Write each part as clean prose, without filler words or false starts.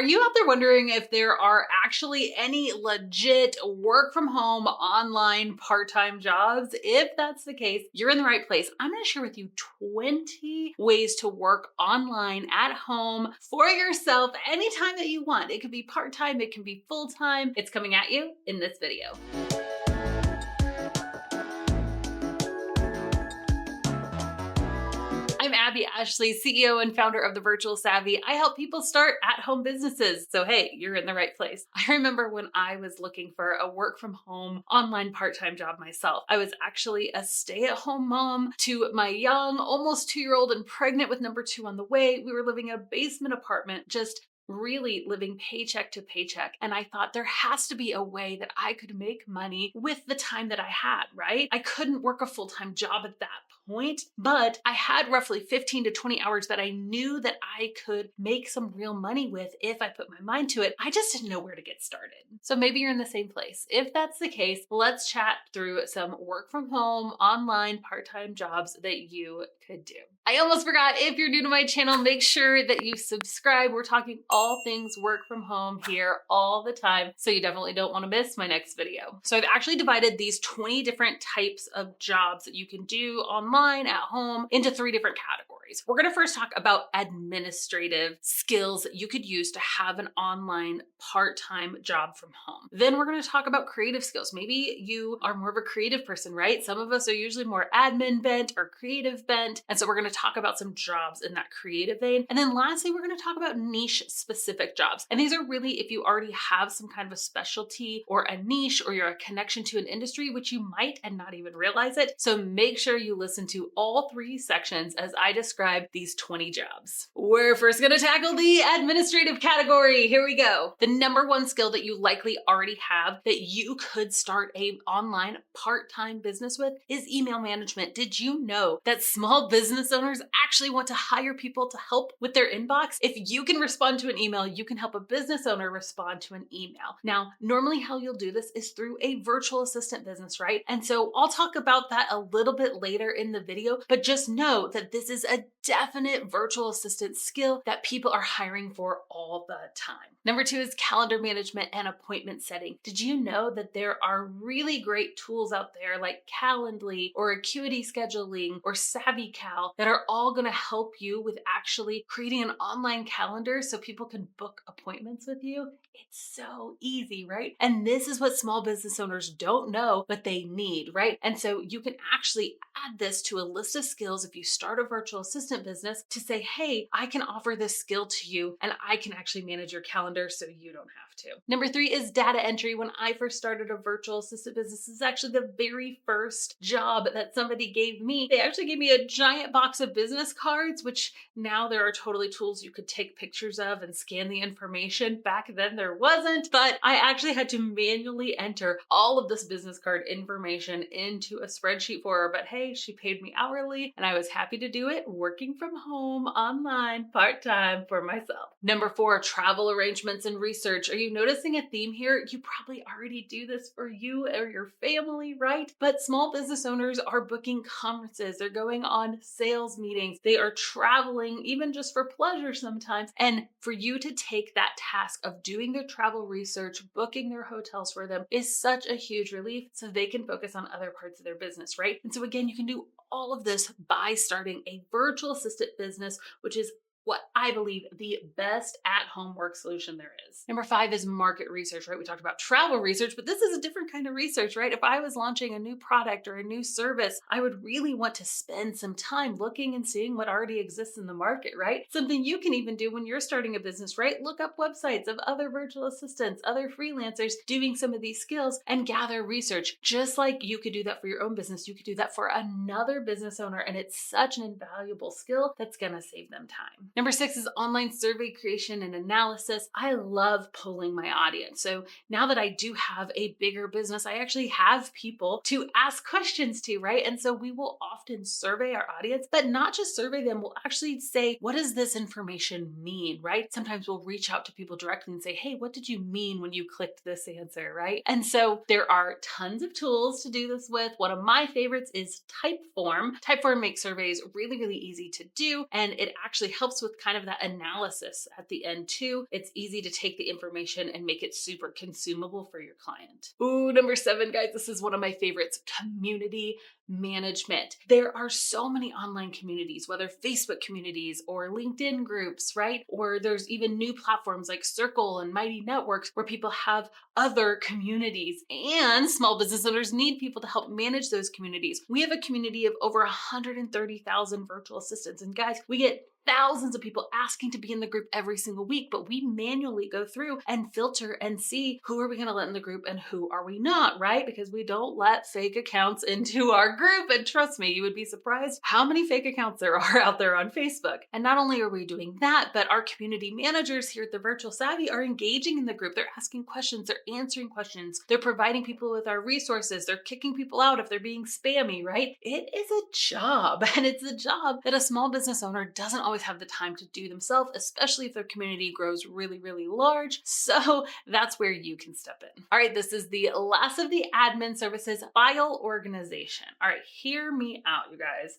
Are you out there wondering if there are actually any legit work from home online part-time jobs? If that's the case, you're in the right place. I'm going to share with you 20 ways to work online at home for yourself anytime that you want. It could be part-time, it can be full-time. It's coming at you in this video. I'm Abbey Ashley, CEO and founder of The Virtual Savvy. I help people start at-home businesses. So hey, you're in the right place. I remember when I was looking for a work from home online part-time job myself. I was actually a stay-at-home mom to my young, almost 2-year-old and pregnant with number 2 on the way. We were living in a basement apartment, just really living paycheck to paycheck. And I thought there has to be a way that I could make money with the time that I had, right? I couldn't work a full-time job at that point, but I had roughly 15 to 20 hours that I knew that I could make some real money with if I put my mind to it. I just didn't know where to get started. So maybe you're in the same place. If that's the case, let's chat through some work from home, online, part-time jobs that you could do. I almost forgot, if you're new to my channel, make sure that you subscribe. We're talking all things work from home here all the time, so you definitely don't want to miss my next video. So I've actually divided these 20 different types of jobs that you can do online at home into 3 different categories. We're going to first talk about administrative skills that you could use to have an online part-time job from home. Then we're going to talk about creative skills. Maybe you are more of a creative person, right? Some of us are usually more admin bent or creative bent. And so we're going to talk about some jobs in that creative vein. And then lastly, we're going to talk about niche specific jobs. And these are really if you already have some kind of a specialty or a niche, or you're a connection to an industry, which you might and not even realize it. So make sure you listen to all 3 sections as I describe these 20 jobs. We're first going to tackle the administrative category. Here we go. The number 1 skill that you likely already have that you could start a online part-time business with is email management. Did you know that small business owners actually want to hire people to help with their inbox? If you can respond to an email, you can help a business owner respond to an email. Now, normally how you'll do this is through a virtual assistant business, right? And so I'll talk about that a little bit later in the video, but just know that this is a definite virtual assistant skill that people are hiring for all the time. Number 2 is calendar management and appointment setting. Did you know that there are really great tools out there like Calendly or Acuity Scheduling or SavvyCal that are all going to help you with actually creating an online calendar so people can book appointments with you? It's so easy, right? And this is what small business owners don't know, but they need, right? And so you can actually add this to a list of skills if you start a virtual assistant business to say, hey, I can offer this skill to you and I can actually manage your calendar so you don't have to. Number 3 is data entry. When I first started a virtual assistant business, this is actually the very first job that somebody gave me. They actually gave me a giant box of business cards, which now there are totally tools you could take pictures of and scan the information. Back then there wasn't, but I actually had to manually enter all of this business card information into a spreadsheet for her. But hey, she paid me hourly and I was happy to do it working from home, online, part-time for myself. Number 4, travel arrangements and research. Are you noticing a theme here? You probably already do this for you or your family, right? But small business owners are booking conferences. They're going on sales meetings. They are traveling even just for pleasure sometimes. And for you to take that task of doing their travel research, booking their hotels for them is such a huge relief so they can focus on other parts of their business, right? And so again, you can do all of this by starting a virtual assistant business, which is what I believe the best at-home work solution there is. Number 5 is market research, right? We talked about travel research, but this is a different kind of research, right? If I was launching a new product or a new service, I would really want to spend some time looking and seeing what already exists in the market, right? Something you can even do when you're starting a business, right? Look up websites of other virtual assistants, other freelancers doing some of these skills and gather research. Just like you could do that for your own business, you could do that for another business owner, and it's such an invaluable skill that's gonna save them time. Number 6 is online survey creation and analysis. I love polling my audience. So now that I do have a bigger business, I actually have people to ask questions to, right? And so we will often survey our audience, but not just survey them. We'll actually say, what does this information mean, right? Sometimes we'll reach out to people directly and say, hey, what did you mean when you clicked this answer, right? And so there are tons of tools to do this with. One of my favorites is Typeform. Typeform makes surveys really, really easy to do, and it actually helps helps with kind of that analysis at the end too. It's easy to take the information and make it super consumable for your client. Ooh, number 7, guys, this is one of my favorites: community management. There are so many online communities, whether Facebook communities or LinkedIn groups, right? Or there's even new platforms like Circle and Mighty Networks where people have other communities, and small business owners need people to help manage those communities. We have a community of over 130,000 virtual assistants, and guys, we get thousands of people asking to be in the group every single week, but we manually go through and filter and see who are we going to let in the group and who are we not, right? Because we don't let fake accounts into our group. And trust me, you would be surprised how many fake accounts there are out there on Facebook. And not only are we doing that, but our community managers here at the Virtual Savvy are engaging in the group. They're asking questions, they're answering questions, they're providing people with our resources, they're kicking people out if they're being spammy, right? It is a job, and it's a job that a small business owner doesn't always have the time to do themselves, especially if their community grows really, really large. So that's where you can step in. All right, this is the last of the admin services: file organization. All right, hear me out, you guys.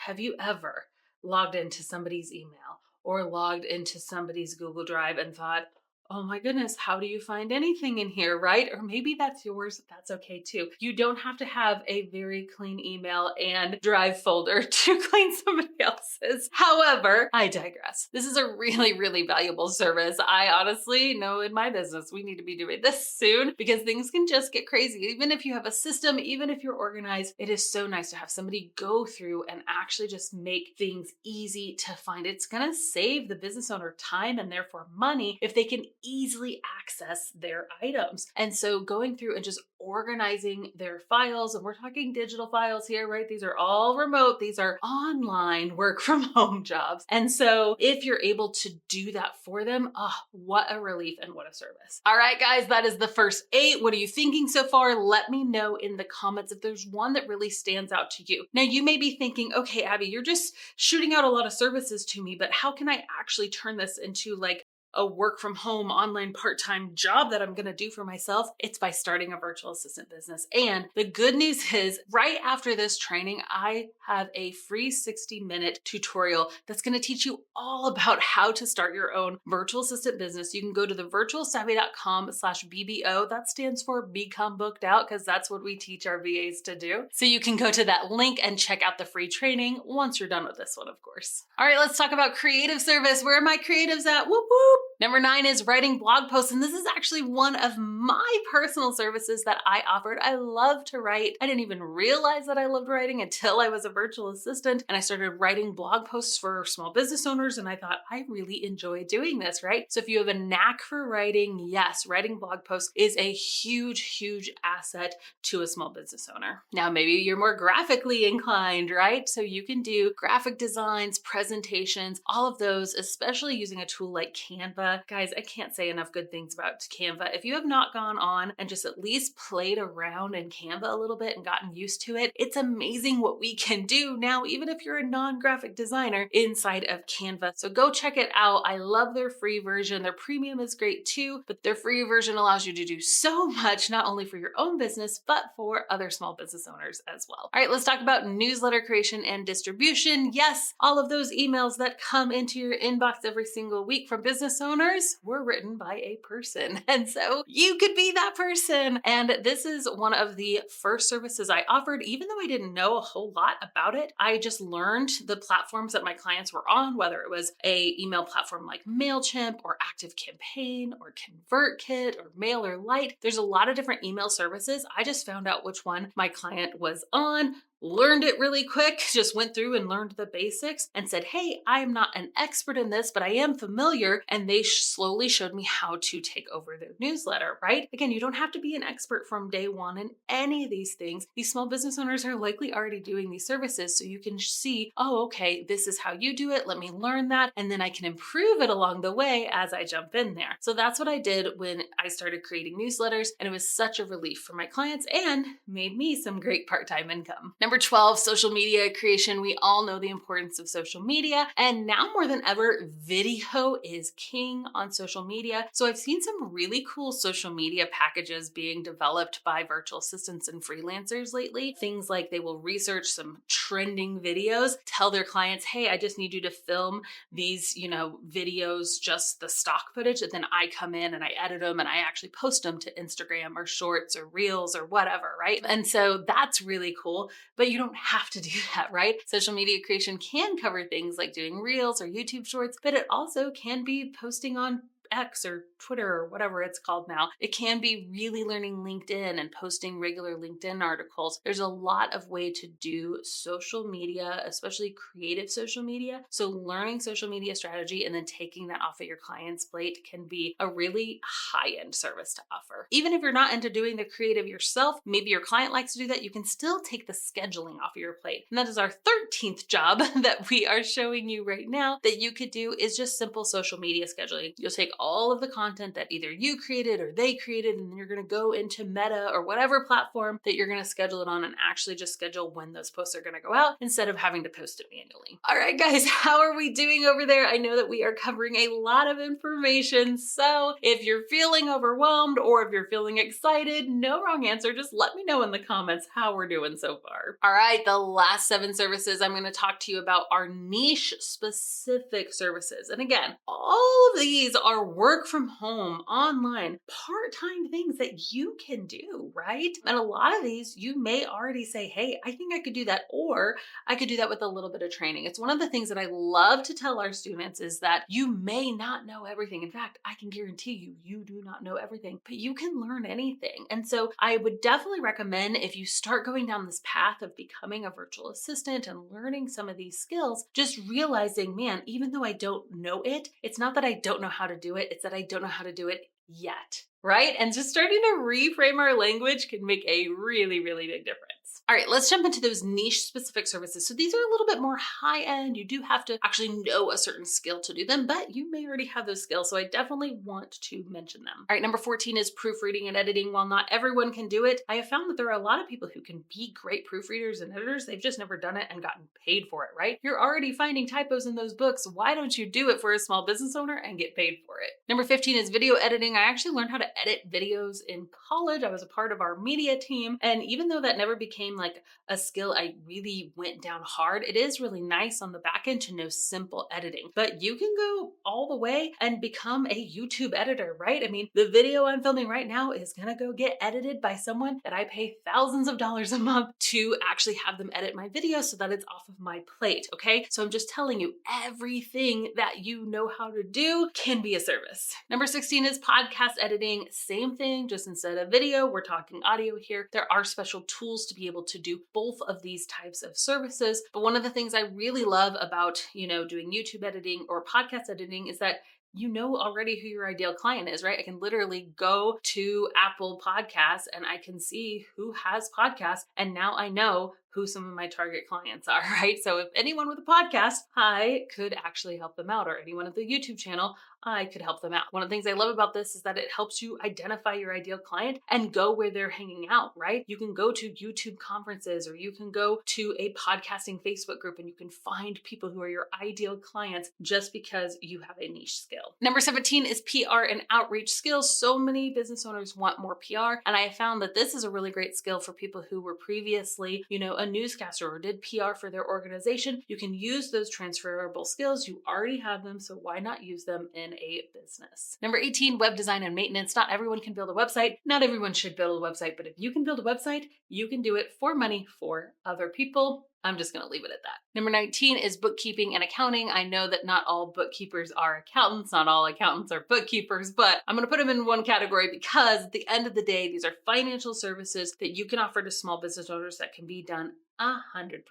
Have you ever logged into somebody's email or logged into somebody's Google Drive and thought, oh my goodness, how do you find anything in here, right? Or maybe that's yours. That's okay too. You don't have to have a very clean email and Drive folder to clean somebody else's. However, I digress. This is a really, really valuable service. I honestly know in my business, we need to be doing this soon because things can just get crazy. Even if you have a system, even if you're organized, it is so nice to have somebody go through and actually just make things easy to find. It's going to save the business owner time and therefore money if they can easily access their items. And so going through and just organizing their files, and we're talking digital files here, right? These are all remote. These are online work from home jobs. And so if you're able to do that for them, what a relief and what a service. All right, guys, that is the first 8. What are you thinking so far? Let me know in the comments if there's one that really stands out to you. Now, you may be thinking, okay, Abby, you're just shooting out a lot of services to me, but how can I actually turn this into like a work from home online part-time job that I'm going to do for myself? It's by starting a virtual assistant business. And the good news is right after this training, I have a free 60-minute tutorial that's going to teach you all about how to start your own virtual assistant business. You can go to thevirtualsavvy.com/BBO. That stands for Become Booked Out, because that's what we teach our VAs to do. So you can go to that link and check out the free training once you're done with this one, of course. All right, let's talk about creative service. Where are my creatives at? Whoop, whoop. Number 9 is writing blog posts. And this is actually one of my personal services that I offered. I love to write. I didn't even realize that I loved writing until I was a virtual assistant and I started writing blog posts for small business owners. And I thought, I really enjoy doing this, right? So if you have a knack for writing, yes, writing blog posts is a huge, huge asset to a small business owner. Now, maybe you're more graphically inclined, right? So you can do graphic designs, presentations, all of those, especially using a tool like Canva. Guys, I can't say enough good things about Canva. If you have not gone on and just at least played around in Canva a little bit and gotten used to it, it's amazing what we can do now, even if you're a non-graphic designer inside of Canva. So go check it out. I love their free version. Their premium is great too, but their free version allows you to do so much, not only for your own business, but for other small business owners as well. All right, let's talk about newsletter creation and distribution. Yes, all of those emails that come into your inbox every single week from business owners were written by a person. And so you could be that person. And this is one of the first services I offered, even though I didn't know a whole lot about it. I just learned the platforms that my clients were on, whether it was a email platform like MailChimp or ActiveCampaign or ConvertKit or MailerLite. There's a lot of different email services. I just found out which one my client was on, learned it really quick, just went through and learned the basics and said, hey, I am not an expert in this, but I am familiar. And they slowly showed me how to take over their newsletter, right? Again, you don't have to be an expert from day one in any of these things. These small business owners are likely already doing these services. So you can see, oh, okay, this is how you do it. Let me learn that. And then I can improve it along the way as I jump in there. So that's what I did when I started creating newsletters. And it was such a relief for my clients and made me some great part-time income. Number 12, social media creation. We all know the importance of social media, and now more than ever, video is king on social media. So I've seen some really cool social media packages being developed by virtual assistants and freelancers lately. Things like they will research some trending videos, tell their clients, hey, I just need you to film these, videos, just the stock footage, and then I come in and I edit them and I actually post them to Instagram or Shorts or Reels or whatever, right? And so that's really cool, but you don't have to do that, right? Social media creation can cover things like doing Reels or YouTube Shorts, but it also can be posting on X or Twitter or whatever it's called now. It can be really learning LinkedIn and posting regular LinkedIn articles. There's a lot of way to do social media, especially creative social media. So learning social media strategy and then taking that off of your client's plate can be a really high-end service to offer. Even if you're not into doing the creative yourself, maybe your client likes to do that, you can still take the scheduling off of your plate. And that is our 13th job that we are showing you right now that you could do is just simple social media scheduling. You'll take all of the content that either you created or they created, and then you're going to go into Meta or whatever platform that you're going to schedule it on and actually just schedule when those posts are going to go out instead of having to post it manually. All right, guys, how are we doing over there? I know that we are covering a lot of information. So if you're feeling overwhelmed or if you're feeling excited, no wrong answer. Just let me know in the comments how we're doing so far. All right, the last 7 services I'm going to talk to you about are niche specific services. And again, all of these are work from home, online, part-time things that you can do, right? And a lot of these you may already say, hey, I think I could do that, or I could do that with a little bit of training. It's one of the things that I love to tell our students is that you may not know everything. In fact, I can guarantee you do not know everything, but you can learn anything. And so I would definitely recommend if you start going down this path of becoming a virtual assistant and learning some of these skills, just realizing, man, even though I don't know it, it's not that I don't know how to do it, it's that I don't know how to do it yet, right? And just starting to reframe our language can make a really, really big difference. All right, let's jump into those niche specific services. So these are a little bit more high end. You do have to actually know a certain skill to do them, but you may already have those skills. So I definitely want to mention them. All right, number 14 is proofreading and editing. While not everyone can do it, I have found that there are a lot of people who can be great proofreaders and editors. They've just never done it and gotten paid for it, right? You're already finding typos in those books. Why don't you do it for a small business owner and get paid for it? Number 15 is video editing. I actually learned how to edit videos in college. I was a part of our media team. And even though that never became like a skill I really went down hard, it is really nice on the back end to know simple editing. But you can go all the way and become a YouTube editor, right? I mean, the video I'm filming right now is gonna go get edited by someone that I pay thousands of dollars a month to actually have them edit my video so that it's off of my plate, okay? So I'm just telling you, everything that you know how to do can be a service. Number 16 is podcast editing. Same thing, just instead of video, we're talking audio here. There are special tools to be able to do both of these types of services. But one of the things I really love about, doing YouTube editing or podcast editing is that you know already who your ideal client is, right? I can literally go to Apple Podcasts and I can see who has podcasts. And now I know who some of my target clients are, right? So if anyone with a podcast, I could actually help them out, or anyone at the YouTube channel, I could help them out. One of the things I love about this is that it helps you identify your ideal client and go where they're hanging out, right? You can go to YouTube conferences, or you can go to a podcasting Facebook group and you can find people who are your ideal clients just because you have a niche skill. Number 17 is PR and outreach skills. So many business owners want more PR. And I have found that this is a really great skill for people who were previously, a newscaster or did PR for their organization. You can use those transferable skills. You already have them, so why not use them in a business? Number 18, web design and maintenance. Not everyone can build a website. Not everyone should build a website, but if you can build a website, you can do it for money for other people. I'm just going to leave it at that. Number 19 is bookkeeping and accounting. I know that not all bookkeepers are accountants, not all accountants are bookkeepers, but I'm going to put them in one category because at the end of the day, these are financial services that you can offer to small business owners that can be done 100%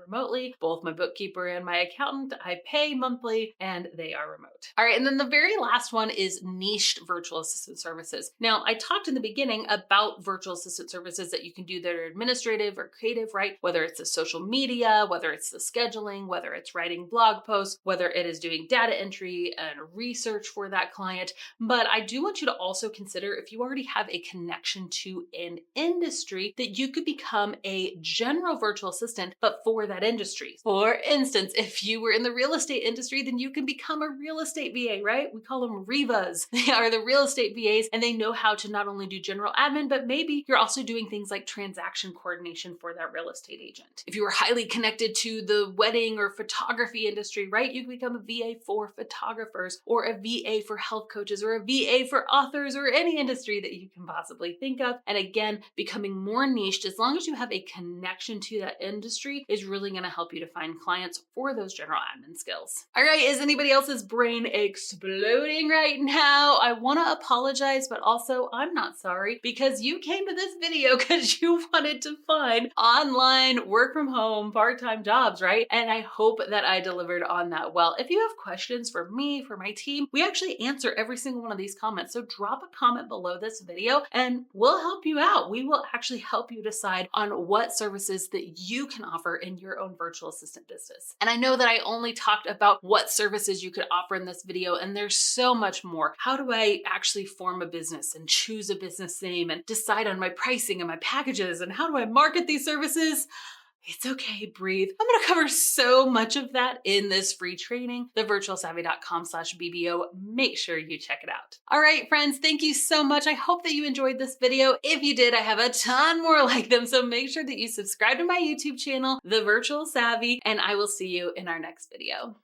remotely. Both my bookkeeper and my accountant, I pay monthly and they are remote. All right, and then the very last one is niched virtual assistant services. Now, I talked in the beginning about virtual assistant services that you can do that are administrative or creative, right? Whether it's the social media, whether it's the scheduling, whether it's writing blog posts, whether it is doing data entry and research for that client. But I do want you to also consider if you already have a connection to an industry that you could become a general virtual virtual assistant, but for that industry. For instance, if you were in the real estate industry, then you can become a real estate VA, right? We call them Revas. They are the real estate VAs, and they know how to not only do general admin, but maybe you're also doing things like transaction coordination for that real estate agent. If you were highly connected to the wedding or photography industry, right, you can become a VA for photographers, or a VA for health coaches, or a VA for authors, or any industry that you can possibly think of. And again, becoming more niched, as long as you have a connection to that industry, is really going to help you to find clients for those general admin skills. All right, is anybody else's brain exploding right now? I want to apologize, but also I'm not sorry, because you came to this video because you wanted to find online work from home part-time jobs, right? And I hope that I delivered on that well. If you have questions for me, for my team, we actually answer every single one of these comments. So drop a comment below this video and we'll help you out. We will actually help you decide on what services that you can offer in your own virtual assistant business. And I know that I only talked about what services you could offer in this video, and there's so much more. How do I actually form a business and choose a business name and decide on my pricing and my packages, and how do I market these services? It's okay, breathe. I'm gonna cover so much of that in this free training, thevirtualsavvy.com/BBO. Make sure you check it out. All right, friends, thank you so much. I hope that you enjoyed this video. If you did, I have a ton more like them, so make sure that you subscribe to my YouTube channel, The Virtual Savvy, and I will see you in our next video.